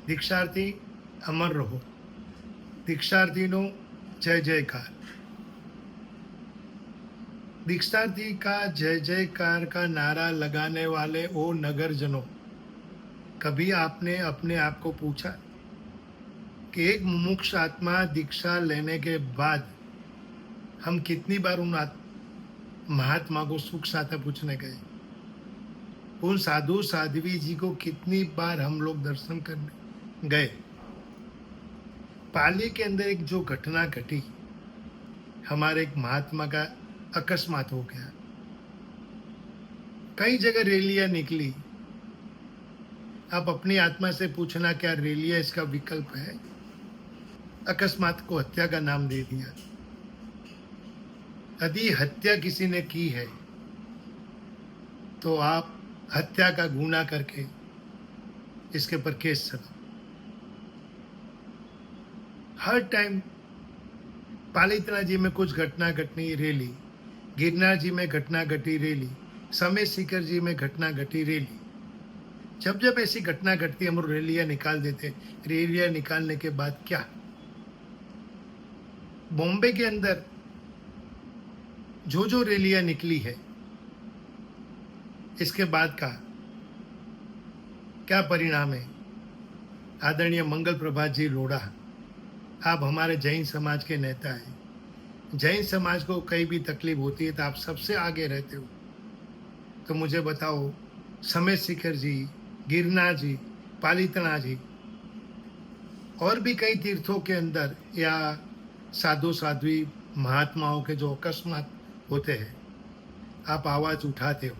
દીક્ષાર્થી અમર રહો, दीक्षार्थी जय जयकार। दीक्षार्थी का जय जयकार का नारा लगाने वाले ओ नगरजनों, कभी आपने अपने आप को पूछा कि एक मुमुक्ष आत्मा दीक्षा लेने के बाद हम कितनी बार उन महात्मा को सुख साथा पूछने गए, उन साधु साध्वी जी को कितनी बार हम लोग दर्शन करने गए। पाली के अंदर एक जो घटना घटी, हमारे एक महात्मा का अकस्मात हो गया। कई जगह रैलियां निकली। आप अपनी आत्मा से पूछना, क्या रैलियां इसका विकल्प है? अकस्मात को हत्या का नाम दे दिया। यदि हत्या किसी ने की है तो आप हत्या का गुनाह करके इसके ऊपर केस चलो। हर टाइम पालितना जी में कुछ घटना घटनी रैली, गिरनार जी में घटना घटी रैली, समय सीकर जी में घटना घटी रैली। जब जब ऐसी घटना घटती हम रैलियां निकाल देते। रैलियां निकालने के बाद क्या? बॉम्बे के अंदर जो रैलियां निकली है, इसके बाद का क्या परिणाम है? आदरणीय मंगल प्रभात जी लोढ़ा, आप हमारे जैन समाज के नेता हैं। जैन समाज को कहीं भी तकलीफ होती है तो आप सबसे आगे रहते हो। तो मुझे बताओ, समय शिखर जी, गिरनार जी, पालितना जी और भी कई तीर्थों के अंदर या साधु साध्वी महात्माओं के जो अकस्मात होते हैं, आप आवाज़ उठाते हो।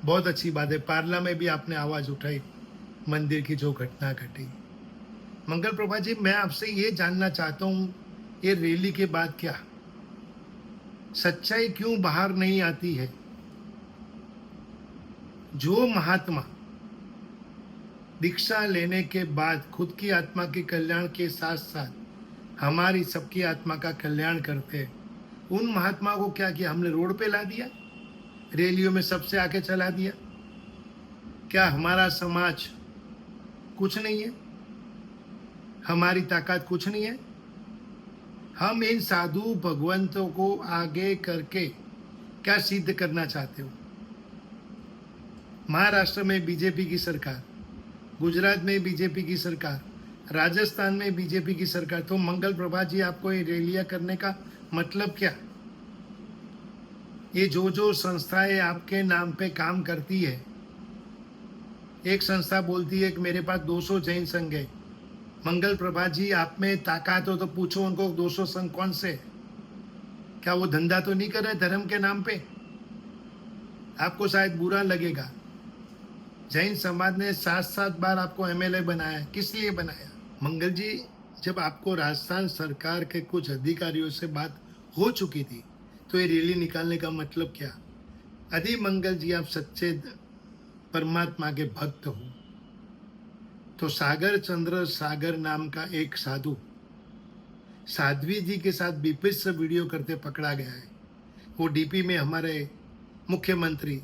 बहुत अच्छी बात है। पार्ला में भी आपने आवाज़ उठाई, मंदिर की जो घटना घटी। मंगल प्रभा जी, मैं आपसे ये जानना चाहता हूँ, ये रैली के बाद क्या सच्चाई क्यों बाहर नहीं आती है? जो महात्मा दीक्षा लेने के बाद खुद की आत्मा के कल्याण के साथ साथ हमारी सबकी आत्मा का कल्याण करते हैं, उन महात्मा को क्या किया? हमने रोड पे ला दिया, रैलियों में सबसे आके चला दिया। क्या हमारा समाज कुछ नहीं है? हमारी ताकत कुछ नहीं है? हम इन साधु भगवंतों को आगे करके क्या सिद्ध करना चाहते हो? महाराष्ट्र में बीजेपी की सरकार, गुजरात में बीजेपी की सरकार, राजस्थान में बीजेपी की सरकार। तो मंगल प्रभात जी, आपको ये रैलियां करने का मतलब क्या? ये जो संस्थाएं आपके नाम पे काम करती है, एक संस्था बोलती है कि मेरे पास 200 जैन संघ है। मंगल प्रभात जी, आप में ताकत हो तो पूछो उनको 200 संघ कौन से? क्या वो धंधा तो नहीं कर रहे धर्म के नाम पे? आपको शायद बुरा लगेगा, जैन समाज ने 7-7 बार आपको एमएलए बनाया। किस लिए बनाया? मंगल जी, जब आपको राजस्थान सरकार के कुछ अधिकारियों से बात हो चुकी थी तो ये रैली निकालने का मतलब क्या? यदि मंगल जी आप सच्चे परमात्मा के भक्त हो तो सागर चंद्र सागर नाम का एक साधु साध्वी जी के साथ बीभत्स वीडियो करते पकड़ा गया है। वो डीपी में हमारे मुख्यमंत्री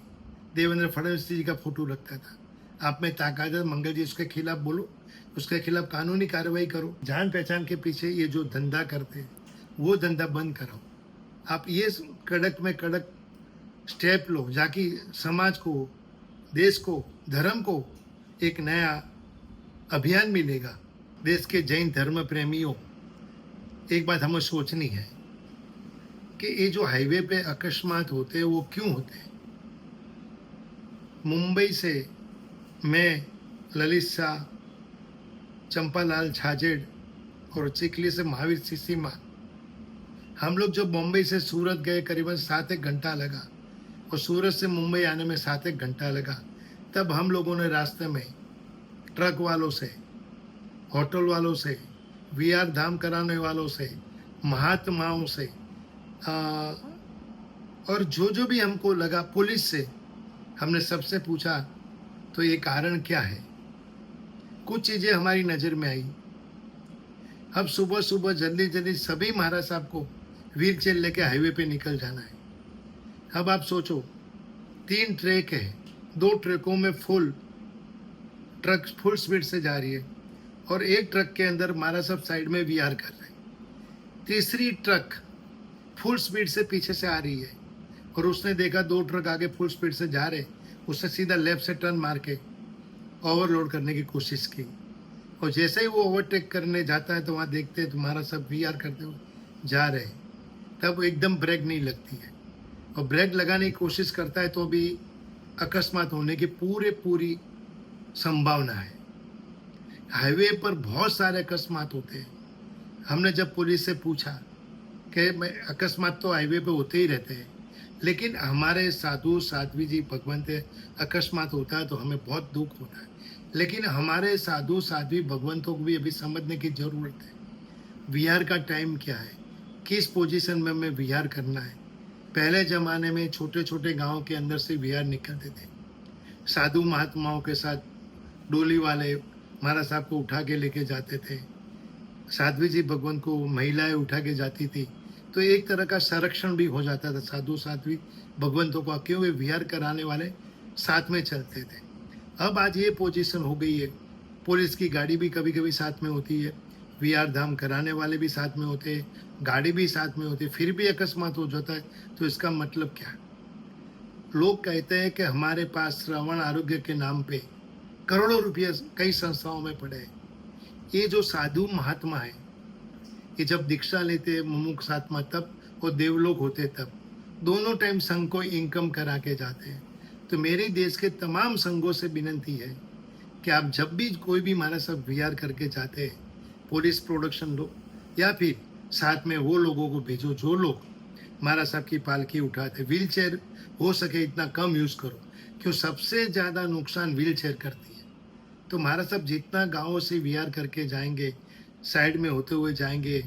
देवेंद्र फडणवीस जी का फोटो रखता था। आप में ताकत है, मंगल जी, उसके खिलाफ बोलो, उसके खिलाफ कानूनी कार्रवाई करो। जान पहचान के पीछे ये जो धंधा करते हैं वो धंधा बंद कराओ। आप ये कड़क में कड़क स्टेप लो, जाकि समाज को, देश को, धर्म को एक नया अभियान मिलेगा। देश के जैन धर्म प्रेमियों, एक बात हमें सोचनी है कि ये जो हाईवे पे अकस्मात होते हैं वो क्यों होते हैं? मुंबई से मैं, ललित शाह, चंपालाल छाजेड़ और चिखली से महावीर सीसीमा, हम लोग जो बॉम्बे से सूरत गए करीबन 7-1 घंटा लगा और सूरत से मुंबई आने में 7-1 घंटा लगा। तब हम लोगों ने रास्ते में ट्रक वालों से, होटल वालों से, वीआर धाम कराने वालों से, महात्माओं से और जो भी हमको लगा, पुलिस से, हमने सबसे पूछा तो ये कारण क्या है? कुछ चीज़ें हमारी नज़र में आई। अब सुबह सुबह जल्दी जल्दी सभी महाराज साहब को व्हील चेयर लेके हाईवे पे निकल जाना है। अब आप सोचो, 3 ट्रैक है, 2 ट्रकों में फुल ट्रक फुल स्पीड से जा रही है। और एक ट्रक के अंदर हमारा सब साइड में विहार कर रहे हैं। तीसरी ट्रक फुल स्पीड से पीछे से आ रही है और उसने देखा 2 ट्रक आगे फुल स्पीड से जा रहे, उसने सीधा लेफ्ट से टर्न मार के ओवरलोड करने की कोशिश की। और जैसे ही वो ओवरटेक करने जाता है तो वहाँ देखते हैं तुम्हारा सब वीआर करते हुए जा रहे हैं, तब एकदम ब्रेक नहीं लगती है और ब्रेक लगाने की कोशिश करता है तो भी अकस्मात होने की पूरी संभावना है। हाईवे पर बहुत सारे अकस्मात होते हैं। हमने जब पुलिस से पूछा कि अकस्मात तो हाईवे पे होते ही रहते हैं, लेकिन हमारे साधु साध्वी जी भगवंत अकस्मात होता है तो हमें बहुत दुख होता है, लेकिन हमारे साधु साध्वी भगवंतों को भी अभी समझने की ज़रूरत है विहार का टाइम क्या है, किस पोजीशन में हमें विहार करना है। पहले ज़माने में छोटे छोटे गांव के अंदर से विहार निकलते थे, साधु महात्माओं के साथ डोली वाले महाराज साहब को उठा के लेके जाते थे, साध्वी जी भगवंत को महिलाएं उठा के जाती थी, तो एक तरह का संरक्षण भी हो जाता था साधु साध्वी भगवंतों का, क्यों वे विहार कराने वाले साथ में चलते थे। अब आज ये पोजीशन हो गई है, पुलिस की गाड़ी भी कभी कभी साथ में होती है, विहार धाम कराने वाले भी साथ में होते हैं, गाड़ी भी साथ में होती है, फिर भी अकस्मात हो जाता है। तो इसका मतलब क्या? लोग कहते हैं कि हमारे पास श्रवण आरोग्य के नाम पे करोड़ों रुपये कई संस्थाओं में पड़े हैं। ये जो साधु महात्मा है, ये जब दीक्षा लेते मुमुक्ष आत्मा तब वो देवलोक होते तब दोनों टाइम संघ को इनकम करा के जाते हैं। तो मेरे देश के तमाम संघों से विनती है कि आप जब भी कोई भी हमारा सब विहार करके जाते हैं, पुलिस प्रोडक्शन लो या फिर साथ में वो लोगों को भेजो जो लोग हमारा सब की पालकी उठाते। व्हील चेयर हो सके इतना कम यूज़ करो, क्यों सबसे ज़्यादा नुकसान व्हील चेयर करती है। तो हमारा सब जितना गाँवों से विहार करके जाएंगे, साइड में होते हुए जाएंगे,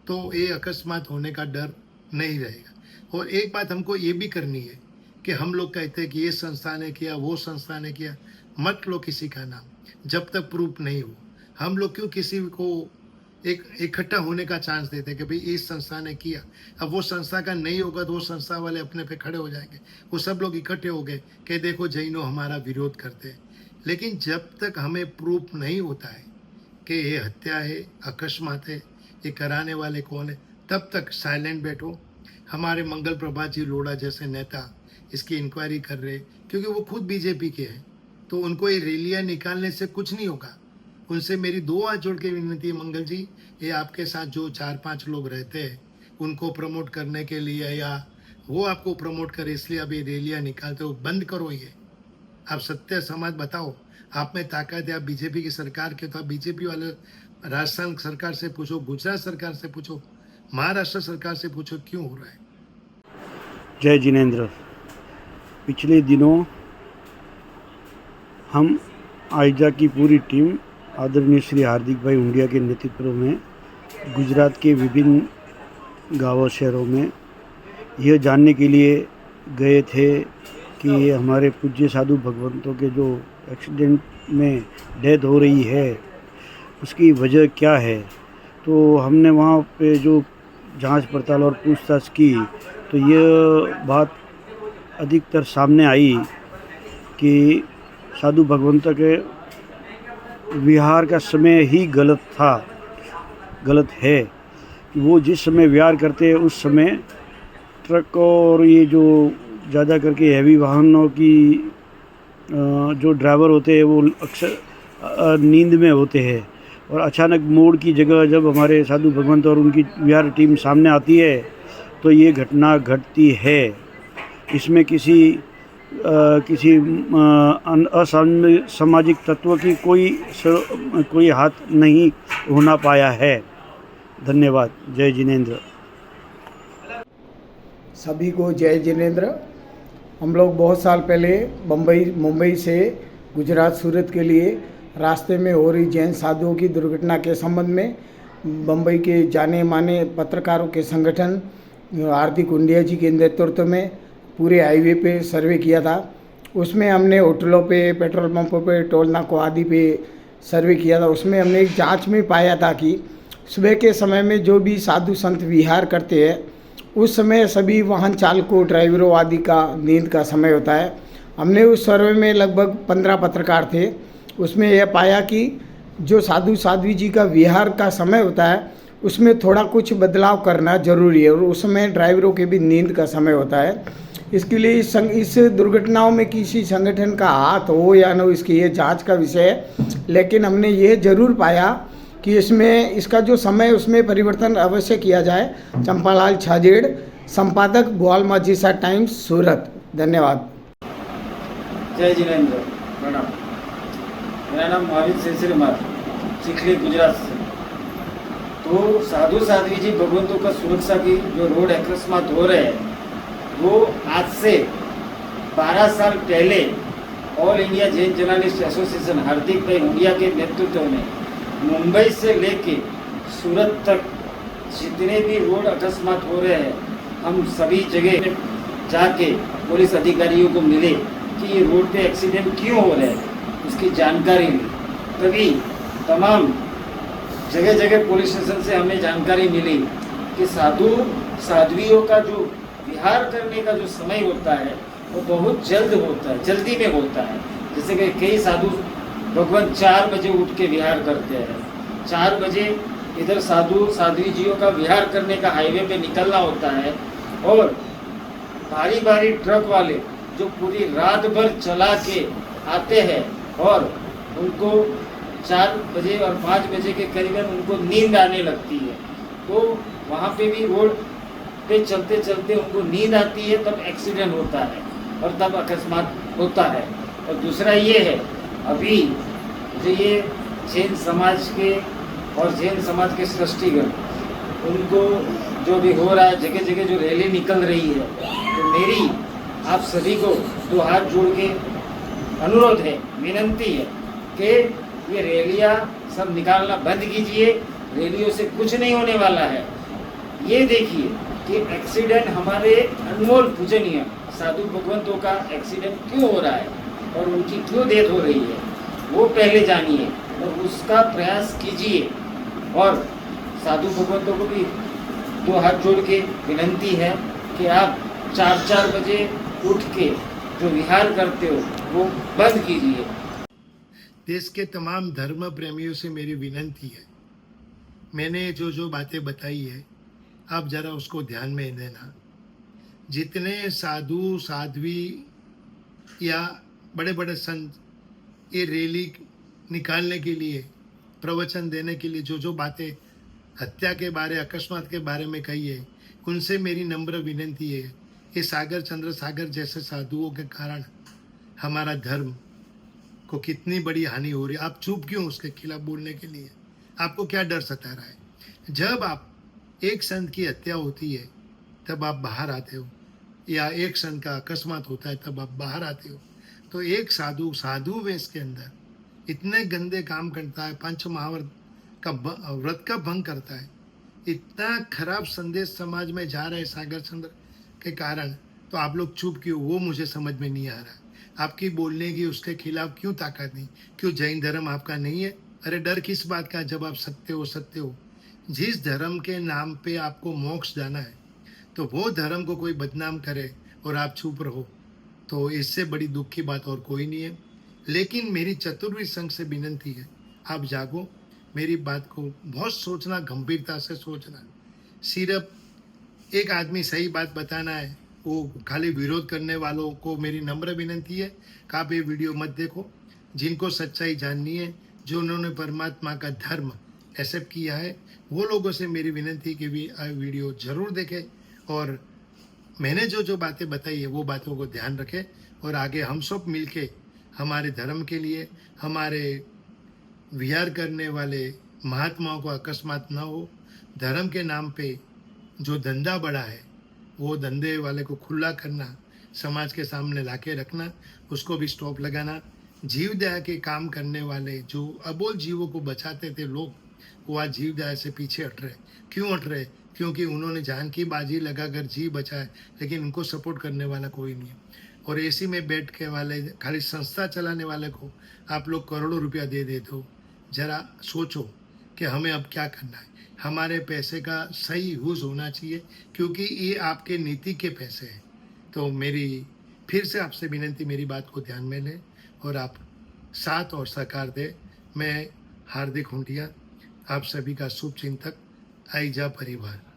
तो ये अकस्मात होने का डर नहीं रहेगा। और एक बात हमको ये भी करनी है कि हम लोग कहते हैं कि ये संस्था ने किया, वो संस्था ने किया, मत लो किसी का नाम जब तक प्रूफ नहीं हो। हम लोग क्यों किसी को एक इकट्ठा होने का चांस देते हैं कि भाई इस संस्था ने किया, अब वो संस्था का नहीं होगा तो वो संस्था वाले अपने पे खड़े हो जाएंगे, वो सब लोग इकट्ठे हो गए कि देखो जैनो हमारा विरोध करते हैं। लेकिन जब तक हमें प्रूफ नहीं होता है कि ये हत्या है, अकस्मात है, ये कराने वाले कौन है, तब तक साइलेंट बैठो। हमारे मंगल प्रभात जी लोढ़ा जैसे नेता इसकी इंक्वायरी कर रहे, क्योंकि वो खुद बीजेपी के हैं, तो उनको ये रैलियाँ निकालने से कुछ नहीं होगा। उनसे मेरी 2 हाथ जोड़ के विनती है, मंगल जी ये आपके साथ जो 4-5 लोग रहते हैं उनको प्रमोट करने के लिए या वो आपको प्रमोट करे इसलिए अभी रैलियाँ निकालते हो, बंद करो ये। आप सत्य समाज बताओ, आप में ताकत है, आप बीजेपी की सरकार के, तो आप बीजेपी वाले राजस्थान सरकार से पूछो, गुजरात सरकार से पूछो, महाराष्ट्र सरकार से पूछो क्यों हो रहा है। जय जिनेंद्र। पिछले दिनों हम आइजा की पूरी टीम आदरणीय श्री हार्दिक भाई हुंडिया के नेतृत्व में गुजरात के विभिन्न गांवों शहरों में यह जानने के लिए गए थे कि हमारे पूज्य साधु भगवंतों के जो एक्सीडेंट में डेथ हो रही है उसकी वजह क्या है। तो हमने वहाँ पे जो जांच पड़ताल और पूछताछ की तो ये बात अधिकतर सामने आई कि साधु भगवंत के विहार का समय ही गलत है कि वो जिस समय विहार करते हैं उस समय ट्रक और ये जो ज़्यादा करके हैवी वाहनों की जो ड्राइवर होते हैं वो अक्सर नींद में होते हैं और अचानक मोड़ की जगह जब हमारे साधु भगवंत और उनकी विहार टीम सामने आती है तो ये घटना घटती है। इसमें किसी असामाजिक तत्व की कोई हाथ नहीं होना पाया है। धन्यवाद। जय जिनेंद्र। सभी को जय जिनेंद्र। हम लोग बहुत साल पहले मुंबई से गुजरात सूरत के लिए रास्ते में हो रही जैन साधुओं की दुर्घटना के संबंध में मुंबई के जाने माने पत्रकारों के संगठन हार्दिक हुंडिया जी के नेतृत्व में पूरे हाईवे पे सर्वे किया था। उसमें हमने होटलों पे, पेट्रोल पंपों पे, टोल नाकों आदि पे सर्वे किया था। उसमें हमने एक जांच में पाया था कि सुबह के समय में जो भी साधु संत विहार करते हैं उस समय सभी वाहन चालकों, ड्राइवरों आदि का नींद का समय होता है। हमने उस सर्वे में लगभग 15 पत्रकार थे। उसमें यह पाया कि जो साधु साध्वी जी का विहार का समय होता है उसमें थोड़ा कुछ बदलाव करना जरूरी है, और उस समय ड्राइवरों के भी नींद का समय होता है। इसके लिए इस दुर्घटनाओं में किसी संगठन का हाथ हो या न हो, इसकी ये जांच का विषय है। लेकिन हमने ये जरूर पाया कि इसमें इसका जो समय उसमें परिवर्तन अवश्य किया जाए। चंपालाल छाजेड़, संपादक ग्वाल माजिसा टाइम्स, सूरत। धन्यवाद। जय जिनेन्द्र, प्रणाम। मेरा नाम महावीर सेंसरीमार, चिखली, गुजरात से। तो साधु साध्वी जी भगवंतों का सुरक्षा की जो रोड अकस्मात हो रहे हैं, वो आज से 12 साल पहले all India Jain journalist association Hardik bhai Hundiya के नेतृत्व में मुंबई से लेके सूरत तक जितने भी रोड अकस्मात हो रहे हैं, हम सभी जगह जाके पुलिस अधिकारियों को मिले कि ये रोड पे एक्सीडेंट क्यों हो रहे हैं, उसकी जानकारी ली। तभी तमाम जगह जगह पुलिस स्टेशन से हमें जानकारी मिली कि साधु साध्वियों का जो विहार करने का जो समय होता है वो बहुत जल्द होता है, जल्दी में होता है। जैसे कि कई साधु भगवान 4 बजे उठ के विहार करते हैं। 4 बजे इधर साधु साध्वी जियों का विहार करने का हाईवे पे निकलना होता है, और भारी भारी ट्रक वाले जो पूरी रात भर चला के आते हैं, और उनको 4 बजे और 5 बजे के करीबन उनको नींद आने लगती है। तो वहाँ पे भी रोड पे चलते चलते उनको नींद आती है, तब एक्सीडेंट होता है और तब अकस्मात होता है। और दूसरा ये है, अभी जो ये जैन समाज के और जैन समाज के सृष्टिगण, उनको जो भी हो रहा है, जगह जगह जो रैली निकल रही है, तो मेरी आप सभी को 2 हाथ जोड़ के अनुरोध है, विनंती है कि ये रैलियाँ सब निकालना बंद कीजिए। रैलियों से कुछ नहीं होने वाला है। ये देखिए कि एक्सीडेंट हमारे अनमोल पूजनीय साधु भगवंतों का एक्सीडेंट क्यों हो रहा है और उनकी क्यों डेथ हो रही है, वो पहले जानिए और उसका प्रयास कीजिए। और साधु भगवंतों को भी 2 हाथ जोड़ के विनंती है कि आप 4-4 बजे उठ के जो विहार करते हो वो बंद कीजिए। देश के तमाम धर्म प्रेमियों से मेरी विनंती है, मैंने जो जो बातें बताई है आप जरा उसको ध्यान में देना। जितने साधु साध्वी या बड़े बड़े संत ये रैली निकालने के लिए, प्रवचन देने के लिए जो जो बातें हत्या के बारे, अकस्मात के बारे में कही है, उनसे मेरी नम्र विनंती है, ये सागर चंद्र सागर जैसे साधुओं के कारण हमारा धर्म को कितनी बड़ी हानि हो रही है। आप चुप क्यों उसके खिलाफ बोलने के लिए? आपको क्या डर सता रहा है? जब आप एक संत की हत्या होती है तब आप बाहर आते हो, या एक संत का अकस्मात होता है तब आप बाहर आते हो। तो एक साधु वेश के अंदर इतने गंदे काम करता है, पंच महाव्रत का व्रत का भंग करता है, इतना खराब संदेश समाज में जा रहा है सागर चंद्र के कारण, तो आप लोग चुप क्यों? वो मुझे समझ में नहीं आ रहा। आपकी बोलने की उसके खिलाफ क्यों ताकत नहीं? क्यों जैन धर्म आपका नहीं है? अरे डर किस बात का, जब आप सत्य हो। जिस धर्म के नाम पे आपको मोक्ष जाना है, तो वो धर्म को कोई बदनाम करे और आप चुप रहो, तो इससे बड़ी दुख की बात और कोई नहीं है। लेकिन मेरी चतुर्विद संघ से विनंती है, आप जागो, मेरी बात को बहुत सोचना, गंभीरता से सोचना। सिर्फ एक आदमी सही बात बताना है, वो खाली विरोध करने वालों को मेरी नम्र विनंती है कि आप ये वीडियो मत देखो। जिनको सच्चाई जाननी है, जो उन्होंने परमात्मा का धर्म एक्सेप्ट किया है, वो लोगों से मेरी विनंती कि भी वीडियो ज़रूर देखें और मैंने जो जो बातें बताई है वो बातों को ध्यान रखें, और आगे हम सब मिलके हमारे धर्म के लिए, हमारे विहार करने वाले महात्माओं को अकस्मात न हो, धर्म के नाम पे जो धंधा बड़ा है वो धंधे वाले को खुला करना, समाज के सामने लाके रखना, उसको भी स्टॉप लगाना। जीव दया के काम करने वाले जो अबोल जीवों को बचाते थे लोग, वो आज जीव दया से पीछे हट रहे। क्यों हट रहे? क्योंकि उन्होंने जान की बाजी लगाकर जीव बचाए, लेकिन उनको सपोर्ट करने वाला कोई नहीं है। और एसी में बैठ के वाले, खाली संस्था चलाने वाले को आप लोग करोड़ों रुपया दे देते हो। जरा सोचो कि हमें अब क्या करना है। हमारे पैसे का सही यूज़ होना चाहिए, क्योंकि ये आपके नीति के पैसे हैं। तो मेरी फिर से आपसे विनंती, मेरी बात को ध्यान में लें और आप साथ और सहकार दें। मैं हार्दिक हुंडिया, आप सभी का शुभ चिंतक आइजा परिवार।